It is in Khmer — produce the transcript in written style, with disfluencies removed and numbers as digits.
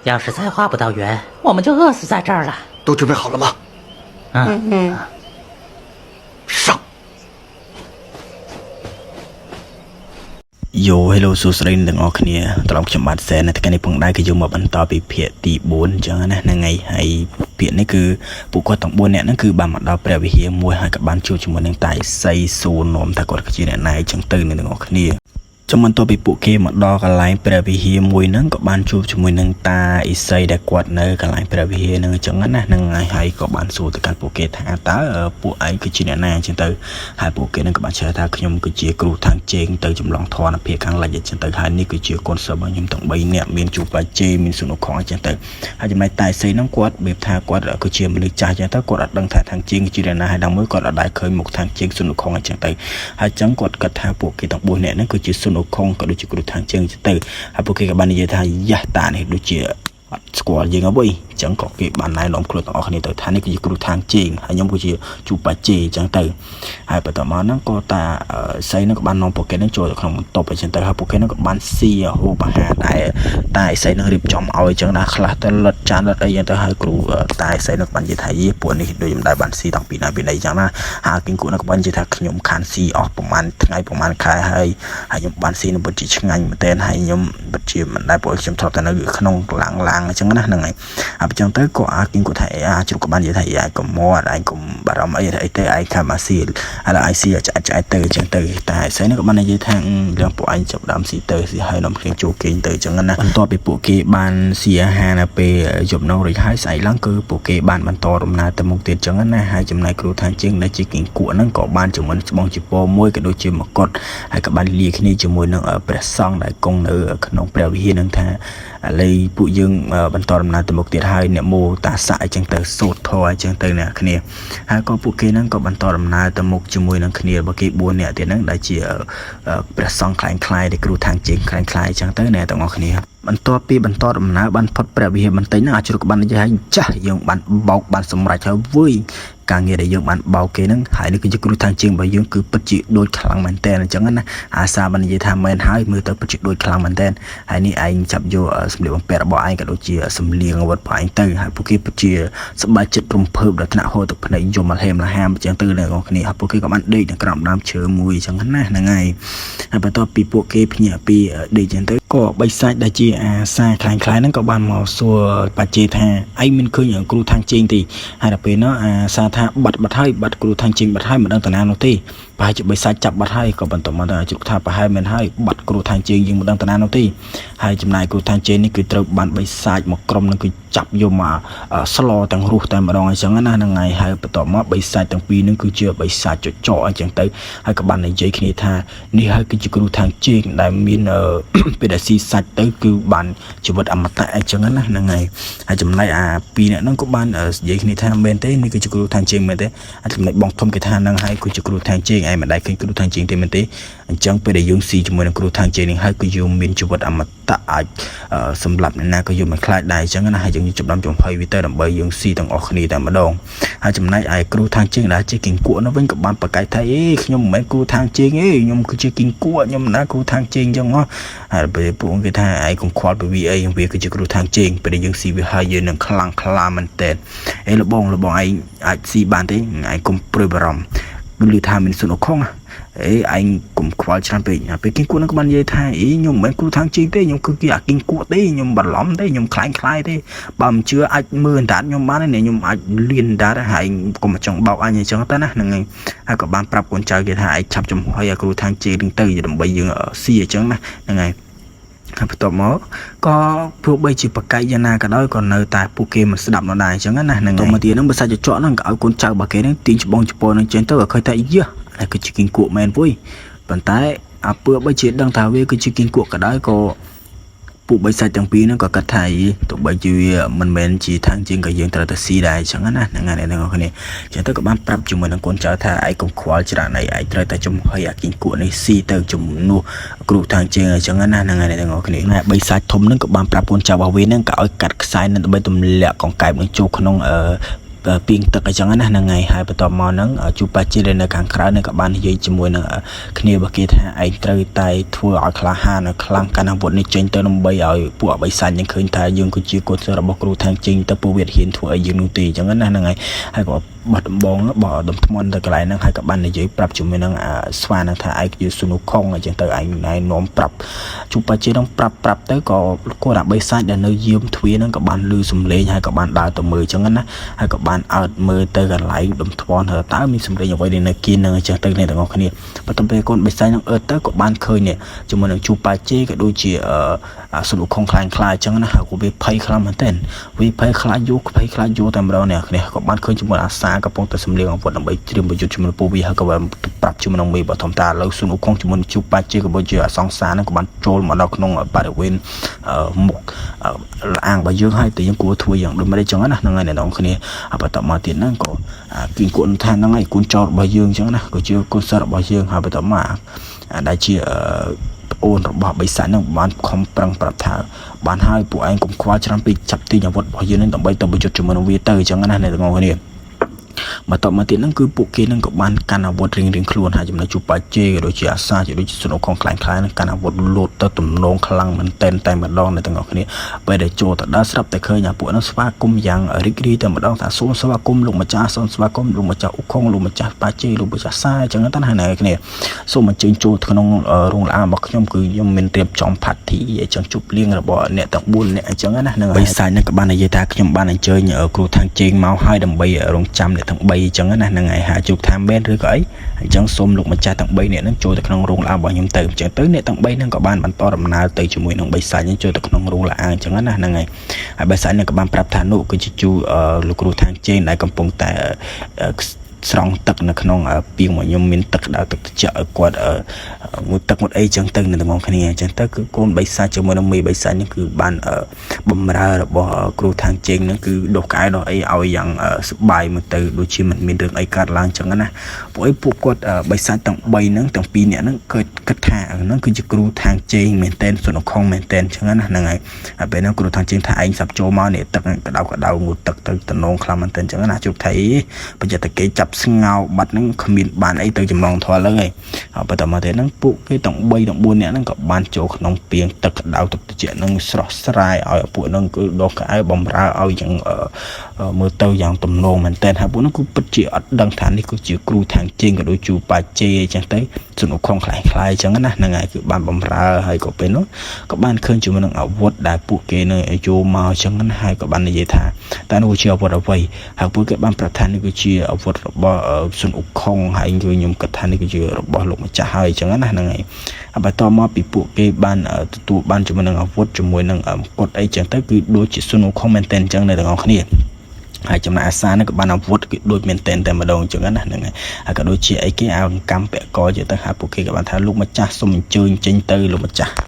要是再画不到圆，我们就饿死在这儿了。都准备好了吗？上。Yo hello សួស្តីទាំងអស់គ្នាត្រឡប់ខ្ញុំបាទសែនថ្ងៃនេះផងដែរគឺយើងមកបន្តពីភាគទី4អញ្ចឹងណាហ្នឹងហើយហើយភាគនេះគឺពួកគាត់ទាំង4នាក់ហ្នឹងគឺបានមកដល់ព្រះវិហារមួយហើយក៏បានជួបជាមួយនឹងតាឥសីសួរនាំថាគាត់គឺជាអ្នកណាអញ្ចឹងទៅទាំងអស់គ្នាចាំបន្ទាប់ពីពួកគេមកដល់កន្លែងព្រះវិហារមួយហ្នឹងក៏បានជួបជាមួយនឹងតាឥសីដែលគាត់នៅកន្លែងព្រះវិហារហ្នឹងអញ្ចឹងណាហ្នឹងហើយក៏បានសួរទៅកាន់ពួកគេថាតើពួកឯងគឺជាអ្នកណាអញ្ចឹងទៅហើយពួកគេហ្នឹងក៏បានឆ្លើយថាខ្ញុំគឺជាគ្រូທາງជេងទៅចម្លងធនភាគខាងលិចអញ្ចឹងទៅហើយនេះគឺជាកូនសិស្សរបស់ខ្ញុំទាំង3នាក់មានជួបបាជេមានសុនុខអញ្ចឹងទៅហើយចំណែកតាឥសីហ្នឹងគាត់បែបថាគាត់គឺជាមនុស្សចាស់អញ្ចឹងទៅគាត់អត់ដឹងថាທາງជេងគឺជាអ្នកណាហើយដល់មួយគាត់អត់ដែលឃើញមុខທາງជេងសុនុខអញ្ចឹងទៅហើយអញ្ចឹងគាត់គិតថាពួកគេទាំង4នាក់ហ្នឹងគឺជាសុនុខក៏ដូចជាគ្រូทางជើងទៅហើយពួកគេក៏បាននិយាយថាយ៉ាតានេះដូចជាអត់ស្គាល់យើងអ្វីអញ្ចឹងក៏គេបានណែនាំខ្លួនទាំងអស់គ្នាទៅថានេះគឺជាគ្រូทางជើងហើយខ្ញុំគឺជាជូបាជេអញ្ចឹងទៅហើយបន្តមកហ្នឹងក៏តាសៃហ្នឹងក៏បាននាំពួកគេហ្នឹងចូលទៅក្នុងបន្ទប់អញ្ចឹងទៅហើយពួកគេហ្នឹងក៏បានស៊ីហូបអាហារដែលតាឥសីហ្នឹងរៀបចំឲ្យអញ្ចឹងណាខ្លះទៅលិតចានលិតអីអញ្ចឹងទៅហើយគ្រូតាឥសីហ្នឹងបាននិយាយថាយីពួកនេះដូចខ្ញុំដែរបានស៊ីតាំងពីណាពីណីអញ្ចឹងណាហើយគីងគូហ្នឹងក៏បាននិយាយថាខ្ញុំខានស៊ីអស់ប្រហែលថ្ងៃប្រហែលខែហើយខ្ញុំបានស៊ីនឹងពិតជាឆ្ងាញ់មែនទែនហើយខ្ញុំពិតជាមិនដែលពួកខ្ញុំធ្លាប់តែនៅក្នុងឡាងអញ្ចឹងណាហ្នឹងហើយអញ្ចឹងទៅក៏គីងគូថាជ្រុកក៏បាននិយាយថាឯងកុំមកឯងកុំបារម្ភអីទេឯងខាំអាស៊ីឥឡូវឯងស៊ីឆ្អែតទៅអញ្ចឹងទៅតែឥសីហ្នឹងក៏បាននិយាយថារឿងពួកឯងចាប់ដើមស៊ីទៅស៊ីហើយនាំគ្នាចូលគេងទៅអញ្ចឹងណាបន្ទាប់ពីពួកគេបានស៊ីអាហារនៅពេលយប់នោះរួចហើយស្អែកឡើងគឺពួកគេបានបន្តដំណើរទៅមុខទៀតអញ្ចឹងណាហើយចំណែកគ្រូทางជើងដែលជាគីងគក់ហ្នឹងក៏បានជំនស្បងជាពរមួយក៏ដូចជាមកុដហើយក៏បានលាគ្នាជាមួយនឹងព្រះសង្ឃដែលគង់នៅក្នុងព្រះវិហារហ្នឹងថាឥឡូវពួកយើងបន្តដំណើរទៅមុខទៀតហើយអ្នកមោតាស័កអញ្ចឹងទៅសូត្រធម៌អញ្ចឹងទៅអ្នកគ្នាហើយក៏ពួកគេហ្នឹងក៏បន្តដំណើរទៅមុខជាមួយនឹងគ្នារបស់គេ4នាក់ទៀតហ្នឹងដែលជាព្រះសង្ឃខ្លាំងៗដែលគ្រូทางជើងខ្លាំងៗអញ្ចឹងទៅអ្នកទាំងអស់គ្នាបន្ទាប់ពីបន្តដំណើរបានផុតព្រះវិហារបន្តិចហ្នឹងអាចជ្រុកបាននិយាយចាស់យើងបានបោកបានសម្រេចហើយវើយការងារដែលយើងបានបោកគេហ្នឹងហើយនេះគឺជាគ្រូทางជើងរបស់យើងគឺពិតជាដូចខ្លាំងមែនតើអញ្ចឹងណាអាសាបាននិយាយថាមែនហើយមើលទៅពិតជាដូចខ្លាំងមែនតើហើយនេះឯងចាប់យកសម្លៀកបំពាក់របស់ឯងក៏ដូចជាសម្លៀកអាវុធរបស់ឯងទៅហើយពួកគេពិតជាសប្បាយចិត្តរំភើបដល់ថ្នាក់ហូរទឹកភ្នែកយំលហេមលហាមអញ្ចឹងទៅអ្នកនរគ្នាហើយពួកគេក៏បានដេកនៅក្រោមដើមឈើមួយអញ្ចឹងណាហ្នឹងហើយហើយបន្ទាប់ពីពួកគេភ្ញាក់ពីដេកអញ្ចឹងទៅក៏បិសាច់ដែលជាអាសាខ្លាំងៗហ្នឹងក៏បានមកសួរបាជេថាឯងមិនឃើញគ្រូทางជើងទេហើយដល់ពេលនោះអាសាថាបាត់ហើយបាត់គ្រូทางជើងបាត់ហើយមិនដឹងតាណានោះទេប្រហែលជាបិសាច់ចាប់បាត់ហើយក៏បន្តមកដល់ជ្រុកថាប្រហែលមែនហើយបាត់គ្រូทางជើងយើងមិនដឹងតាណានោះទេហើយចំណាយគ្រូทางជើងនេះគឺត្រូវបានបិសាច់មកក្រុមនឹងគឺចាប់យកមកស្លទាំងរស់តែម្ដងអញ្ចឹងណាហ្នឹងហើយហើយបន្តមកបិសាច់ទាំងពីរនឹងគឺជាបិសាច់ចោអញ្ចឹងទៅហើយក៏បាននិយាយគ្នាថានេះហើយគឺជាគ្រូทางជើងដែលមានពេលដែលស៊ីសាច់ទៅគឺបានជីវិតអមតៈអញ្ចឹងណាហ្នឹងហើយចំណែកអាពីរនាក់ហ្នឹងក៏បាននិយាយគ្នាថាមែនទេនេះគឺជាគ្រូทางជើងមែនទេហើយចំណែកបងធំគេថាហ្នឹងហើយគឺជាគ្រូทางជើងឯងមិនដែលឃើញគ្រូทางជើងទេមែនទេអញ្ចឹងពេលដែលយើងស៊ីជាមួយនឹងគ្រូทางជើងនេះហើយគឺយើងមានជីវិតអមតៈអាចសម្រាប់អ្នកណាក៏យើងមិនខ្លាចដែរអញ្ចឹងណាហើយយើងចាប់ដើមចំភ័យវាទៅដើម្បីយើងស៊ីទាំងអស់គ្នាតែម្ដងហើយចំណែកឯគ្រូทางជើងដែលជាគីងគក់នោះវិញក៏បានប្រកែកថាខ្ញុំមិនមែនគ្រូทางជើងទេខ្ញុំគឺជាគីងគក់ខ្ញុំមិនណាគ្រូทางជើងអញ្ចឹងហ៎ហើយពេលពួកគេថាឯងកុំខ្វល់ពីវាអីវាគឺជាគ្រូทางជើងពេលដែលយើងស៊ីវាហើយយើងនឹងខ្លាំងខ្លាមែនតើលបងឯងអាចស៊ីបានទេឯងកុំព្រួយបារម្ភឮថាមានសុនុខុងឯងកុំខ្វល់ច្រើនពេកពេលគីងគក់នឹងក៏បាននិយាយថាខ្ញុំមិនមែនគ្រូทางជើងទេខ្ញុំគឺជាអាគីងគក់ទេខ្ញុំបន្លំទេខ្ញុំខ្លាំងទេបើមិនជឿអាចមើលអណ្ដាតខ្ញុំបានទេខ្ញុំអាចលៀនអណ្ដាតហើយកុំចង់បោកអញអញ្ចឹងទៅណាហ្នឹងហើយក៏បានប្រាប់កូនចៅគេថាឯងឆាប់ចំហុយអាគ្រូทางជើងនឹងទៅដើម្បីយើងស៊ីអញ្ចឹងណាហ្នឹងហើយហើយបន្ទាប់មកក៏ព្រោះបីជាបកាយយ៉ាងណាក៏ដោយក៏នៅតែពួកគេមិនស្ដាប់នោះដែរអញ្ចឹងណាហ្នឹងទៅមកទៀតហ្នឹងបើសាច់ចកហ្នឹងក៏ឲ្យកូនចៅរបស់គេហ្នឹងទាញច្បងចពោហ្នឹងចេញទៅក៏ឃើញថាយះអាគឺជាគីងគក់មែនពុយប៉ុន្តែអាពើបីជាដឹងថាវាគឺជាគីងគក់ក៏ដោយក៏ពួកបិសាច់ទាំងពីរហ្នឹងក៏គិតថាទោះបីជាវាមិនមែនជាທາງជើងក៏យើងត្រូវតែស៊ីដែរអញ្ចឹងណាហ្នឹងហើយអ្នកទាំងអស់គ្នាអញ្ចឹងទៅក៏បានប្រាប់ជាមួយនឹងកូនចៅថាឯងកុំខ្វល់ច្រើនឯងត្រូវតែចំហុយអាគីងគក់នេះស៊ីទៅជំនួសគ្រូทางជើងអញ្ចឹងណាហ្នឹងហើយអ្នកទាំងអស់គ្នាបិសាច់ធំហ្នឹងក៏បានប្រាប់កូនចៅរបស់វាហ្នឹងក៏ឲ្យកាត់ខ្សែនឹងដើម្បីទម្លាក់កង្កែបនឹងចូលក្នុងព ពីងទឹកអញ្ចឹងណាហ្នឹងហើយហើយបន្ទាប់មកហ្នឹងជួបបាច់ជានៅខាងក្រៅនេះក៏បាននិយាយជាមួយនឹងគ្នាបើគេថាឯងត្រូវតែធ្វើឲ្យក្លាហានខ្លាំងកាន់អាវុធនេះចេញទៅដើម្បីឲ្យពួកអបិសាញយើងឃើញថាយើងគឺជាកូនសិស្សរបស់គ្រូខាងជិញទៅពួកវាហ៊ានធ្វើឲ្យយើងនោះទេអញ្ចឹងណាហ្នឹងហើយក៏បោះដំបងបោះដុំថ្មទៅកន្លែងហ្នឹងហើយក៏បាននិយាយប្រាប់ជាមួយនឹងស្វានឹងថាឯងជាស៊ូនូខុងអញ្ចឹងទៅឯងនាំប្រាប់ជួបបាច់ជានឹងប្រាប់ទៅក៏គាត់អាបិសាញដែលនៅយាមទ្វារហ្នឹងក៏បានលឺសំឡេងហើយក៏បានដើរទៅមើលអញ្ចឹងណាហើយក៏បានអើតមើលទៅកន្លែងដុំថ្មតើមានសំឡេងអ្វីនៅគៀនហ្នឹងអញ្ចឹងទៅអ្នកទាំងអស់គ្នាបន្ទាប់ពេលកូនបិសាញហ្នឹងអើតទៅក៏បានឃើញនេះជាមួយនឹងជួបបាច់ជាក៏ដូចជាស៊ូនូខុងខ្លាំងខ្លាអញ្ចឹងណាហើយក៏វាភ័យខ្លាំងមែនទែនវាភ័យខ្លាចយកតែម្ដងអ្នកគ្នាក៏បានឃើញជាមួយអាសាកំពុងតែសម្លៀងអាវុធដើម្បីត្រៀមប្រយុទ្ធជាមួយពួកវាហើយក៏បានប្រាប់ជាមួយនឹងមេបឋមតាលើស៊ូនូខុងជាមួយនឹងជួបបាច់ជាក៏ដូចជាអសង្សារហ្នឹងក៏បានចូលមកដល់ក្នុងបរិវេណមុខអាងរបស់យើងហើយតែយើងគួរធ្វើយ៉ាងដូចម្ដេចចឹងណាហ្នឹងហើយអ្នកនរគ្នាបន្តមកទៀតហ្នឹងក៏គីគួនថាហ្នឹងហើយគូនចោលរបស់យើងចឹងណាក៏ជាកូនសិស្សរបស់យើងហើយបន្តមកដែលជាអូនរបស់បិសាចហ្នឹងបានខំប្រឹងប្រាប់ថាបានហើយពួកឯងកុំខ្វល់ច្រើនពេកចាប់ទីអាវុធរបស់យើងហ្នឹងដើម្បីទៅប្រយុទ្ធជាមួយនឹងវាទៅចឹងណាអ្នកទាំងអស់គ្នាមកតមកទៀតហ្នឹងគឺពួកគេហ្នឹងក៏បានកាន់អាវុធរៀងខ្លួនហើយចំណុចជួបបាច់ជេក៏ដូចជាអាសាជាដូចជាសុនខុងខ្លាំងហ្នឹងកាន់អាវុធលោតទៅទំនងខ្លាំងមែនតែម្ដងអ្នកទាំងអស់គ្នាពេលដែលចូលទៅដល់ស្រាប់តែឃើញអាពួកហ្នឹងស្វាគមន៍យ៉ាងរីករាយតែម្ដងថាសូមស្វាគមន៍លោកម្ចាស់សូមស្វាគមន៍លោកម្ចាស់អ៊ុខុងលោកម្ចាស់បាច់ជេលោកម្ចាស់សាចឹងទៅណាអ្នកគ្នាសូមអញ្ជើញចូលក្នុងរោងឡានរបស់ខ្ញុំគឺខ្ញុំមានរៀបចំផាត់ធីអញ្ចឹងជប់លៀងរបស់អ្នកទាំង4អ្នកអញ្ចឹងណាហ្នឹងហើយបិសាចហ្នឹងក៏បាននិយាយថាខ្ញុំបានអញ្ជើញគ្រូខាងជេងមកឲ្យដើម្បីរងចាំអ្នកទាំង3អញ្ចឹងណាហ្នឹងហើយហាជុកថាមែនឬក៏អីអញ្ចឹងសូមលោកម្ចាស់ទាំង3នាក់ហ្នឹងចូលទៅក្នុងរោងឡានរបស់ខ្ញុំទៅអញ្ចឹងទៅអ្នកទាំង3ហ្នឹងក៏បានបន្តដំណើរទៅជាមួយនឹងបិសាចហ្នឹងចូលទៅក្នុងរោងឡានអញ្ចឹងណាហ្នឹងហើយបិសាចហ្នឹងក៏បានប្រាប់ថានោះគឺជាជូលោកគ្រូខាងជេងដែលកំពុងតែស្រង់ទឹកនៅក្នុងពីងរបស់ខ្ញុំមានទឹកដល់ទឹកត្រជាក់ឲ្យគាត់មួយទឹកមួយអីចឹងទៅនៅទាំងគ្នាអញ្ចឹងទៅគឺកូនបិសាចជាមួយនឹងមេបិសាចនេះគឺបានបំរើរបស់គ្រូខាងជេងហ្នឹងគឺដុសក្អែដោះអីឲ្យយ៉ាងសប្បាយមកទៅដូចជាមិនមានរឿងអីកើតឡើងចឹងណាពួកគាត់បិសាចទាំង3ហ្នឹងទាំង2នាក់ហ្នឹងគិតថាហ្នឹងគឺជាគ្រូខាងជេងមែនតែនសុនខុងមែនតែនចឹងណាហ្នឹងហើយពេលហ្នឹងគ្រូខាងជេងថាឯងសាប់ចូលមកនេះទឹកក្តៅងូតទឹកទៅតំណងខ្លាំងមែនតែនចឹងណាជុកថៃបញ្ជាក់តែគេចាប់ស្ងោបាត់ហ្នឹងគ្មានបានអីទៅចំណងធွာលើហើយបន្តមកទៀតហ្នឹងពួកគេទាំង3ទាំង4នាក់ហ្នឹងក៏បានចូលក្នុងពាងទឹកក្តៅទឹកត្រជាក់ហ្នឹងស្រស់ស្រាយឲ្យពួកហ្នឹងគឺដុសក្អែបំរើឲ្យយ៉ាងមើលទៅយ៉ាងទំនងមែនតើហើយពួកហ្នឹងគឺពិតជាអត់ដឹងថានេះគឺជាគ្រូខាងជេងក៏ដូចជាបាជេអញ្ចឹងទៅសុនខុងខ្លាំងខ្លាយអញ្ចឹងណាហ្នឹងហើយគឺបានបំរើហើយក៏ពេលនោះក៏បានឃើញជាមួយនឹងអាវុធដែលពួកគេនៅយកមកអញ្ចឹងណាហើយក៏បាននិយាយថាតើនោះជាអាវុធអ្វីហើយពួកគេបានប្រាប់ថានេះគឺជាអាវុធរបស់សុនខុងហើយខ្ញុំគិតថានេះគឺជារបស់លោកម្ចាស់ហើយអញ្ចឹងណាហ្នឹងហើយបន្តមកពីពួកគេបានទទួលបានជាមួយនឹងអាវុធជាមួយនឹងកុដអីអញ្ចឹងទៅគឺដូចជាសុនខុងមែនតែនអញ្ចឹងនៅទាំងអស់គ្នាហើយចំណែកអាសានេះក៏បានអាវុធគឺដូចមែនតែនតែម្ដងអញ្ចឹងណាហ្នឹងហើយក៏ដូចជាអីគេអាកម្មពកជាទៅហើយពួកគេក៏បានថាលោកម្ចាស់សូមអញ្ជើញចេញទៅលោកម្ចាស់